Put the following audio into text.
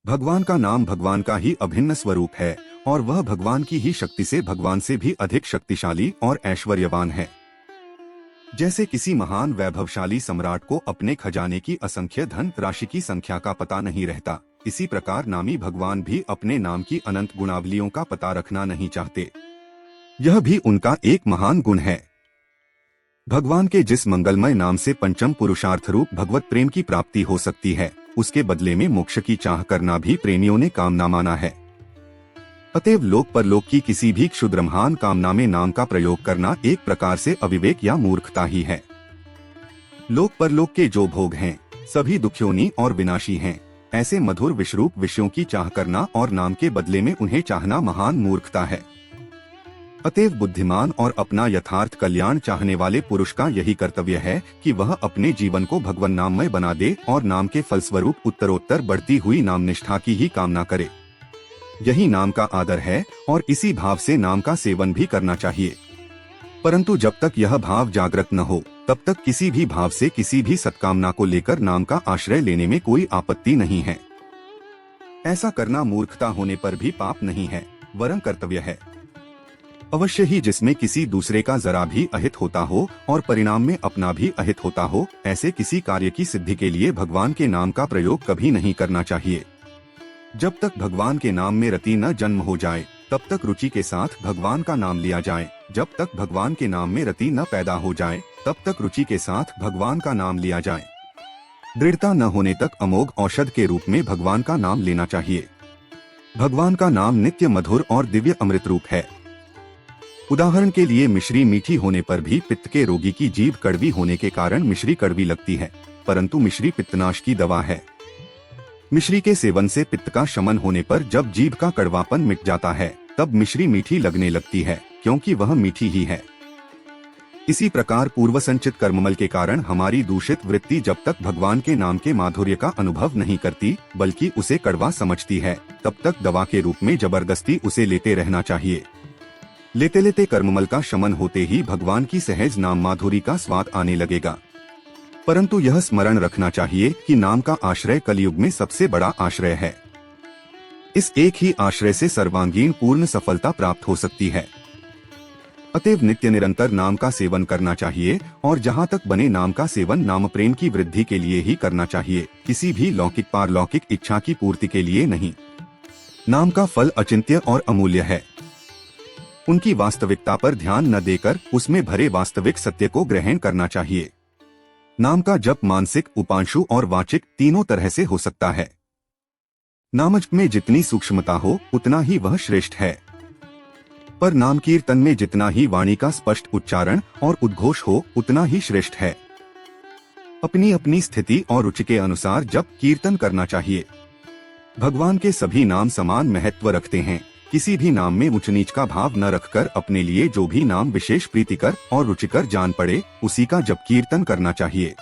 भगवान का नाम भगवान का ही अभिन्न स्वरूप है और वह भगवान की ही शक्ति से भगवान से भी अधिक शक्तिशाली और ऐश्वर्यवान है। जैसे किसी महान वैभवशाली सम्राट को अपने खजाने की असंख्य धन राशि की संख्या का पता नहीं रहता, इसी प्रकार नामी भगवान भी अपने नाम की अनंत गुणावलियों का पता रखना नहीं चाहते। यह भी उनका एक महान गुण है। भगवान के जिस मंगलमय नाम से पंचम पुरुषार्थ रूप भगवत प्रेम की प्राप्ति हो सकती है, उसके बदले में मोक्ष की चाह करना भी प्रेमियों ने कामना माना है। अतएव लोक परलोक की किसी भी क्षुद्र महान कामना में नाम का प्रयोग करना एक प्रकार से अविवेक या मूर्खता ही है। लोक परलोक के जो भोग हैं, सभी दुखयोनी और विनाशी हैं। ऐसे मधुर विषरूप विषयों की चाह करना और नाम के बदले में उन्हें चाहना महान मूर्खता है। अतएव बुद्धिमान और अपना यथार्थ कल्याण चाहने वाले पुरुष का यही कर्तव्य है कि वह अपने जीवन को भगवान नाममय बना दे और नाम के फलस्वरूप उत्तरोत्तर बढ़ती हुई नाम निष्ठा की ही कामना करे। यही नाम का आदर है और इसी भाव से नाम का सेवन भी करना चाहिए। परंतु जब तक यह भाव जागृत न हो, तब तक किसी भी भाव से किसी भी सत्कामना को लेकर नाम का आश्रय लेने में कोई आपत्ति नहीं है। ऐसा करना मूर्खता होने पर भी पाप नहीं है, वरन कर्तव्य है। अवश्य ही जिसमें किसी दूसरे का जरा भी अहित होता हो और परिणाम में अपना भी अहित होता हो, ऐसे किसी कार्य की सिद्धि के लिए भगवान के नाम का प्रयोग कभी नहीं करना चाहिए। जब तक भगवान के नाम में रति न जन्म हो जाए, तब तक रुचि के साथ भगवान का नाम लिया जाए। जब तक भगवान के नाम में रति न पैदा हो जाए, तब तक रुचि के साथ भगवान का नाम लिया जाए। दृढ़ता न होने तक अमोघ औषध के रूप में भगवान का नाम लेना चाहिए। भगवान का नाम नित्य मधुर और दिव्य अमृत रूप है। उदाहरण के लिए मिश्री मीठी होने पर भी पित्त के रोगी की जीभ कड़वी होने के कारण मिश्री कड़वी लगती है, परंतु मिश्री पित्तनाश की दवा है। मिश्री के सेवन से पित्त का शमन होने पर जब जीभ का कड़वापन मिट जाता है, तब मिश्री मीठी लगने लगती है, क्योंकि वह मीठी ही है। इसी प्रकार पूर्व संचित कर्ममल के कारण हमारी दूषित वृत्ति जब तक भगवान के नाम के माधुर्य का अनुभव नहीं करती, बल्कि उसे कड़वा समझती है, तब तक दवा के रूप में जबरदस्ती उसे लेते रहना चाहिए। लेते लेते कर्ममल का शमन होते ही भगवान की सहज नाम माधुरी का स्वाद आने लगेगा। परंतु यह स्मरण रखना चाहिए कि नाम का आश्रय कलयुग में सबसे बड़ा आश्रय है। इस एक ही आश्रय से सर्वांगीण पूर्ण सफलता प्राप्त हो सकती है। अतएव नित्य निरंतर नाम का सेवन करना चाहिए और जहाँ तक बने नाम का सेवन नाम प्रेम की वृद्धि के लिए ही करना चाहिए, किसी भी लौकिक पारलौकिक इच्छा की पूर्ति के लिए नहीं। नाम का फल अचिंत्य और अमूल्य है। उनकी वास्तविकता पर ध्यान न देकर उसमें भरे वास्तविक सत्य को ग्रहण करना चाहिए। नाम का जप मानसिक, उपांशु और वाचिक तीनों तरह से हो सकता है। नामजप में जितनी सूक्ष्मता हो उतना ही वह श्रेष्ठ है, पर नाम कीर्तन में जितना ही वाणी का स्पष्ट उच्चारण और उद्घोष हो उतना ही श्रेष्ठ है। अपनी अपनी स्थिति और रुचि के अनुसार जप कीर्तन करना चाहिए। भगवान के सभी नाम समान महत्व रखते हैं। किसी भी नाम में ऊंच नीच का भाव न रखकर अपने लिए जो भी नाम विशेष प्रीतिकर और रुचिकर जान पड़े, उसी का जप कीर्तन करना चाहिए।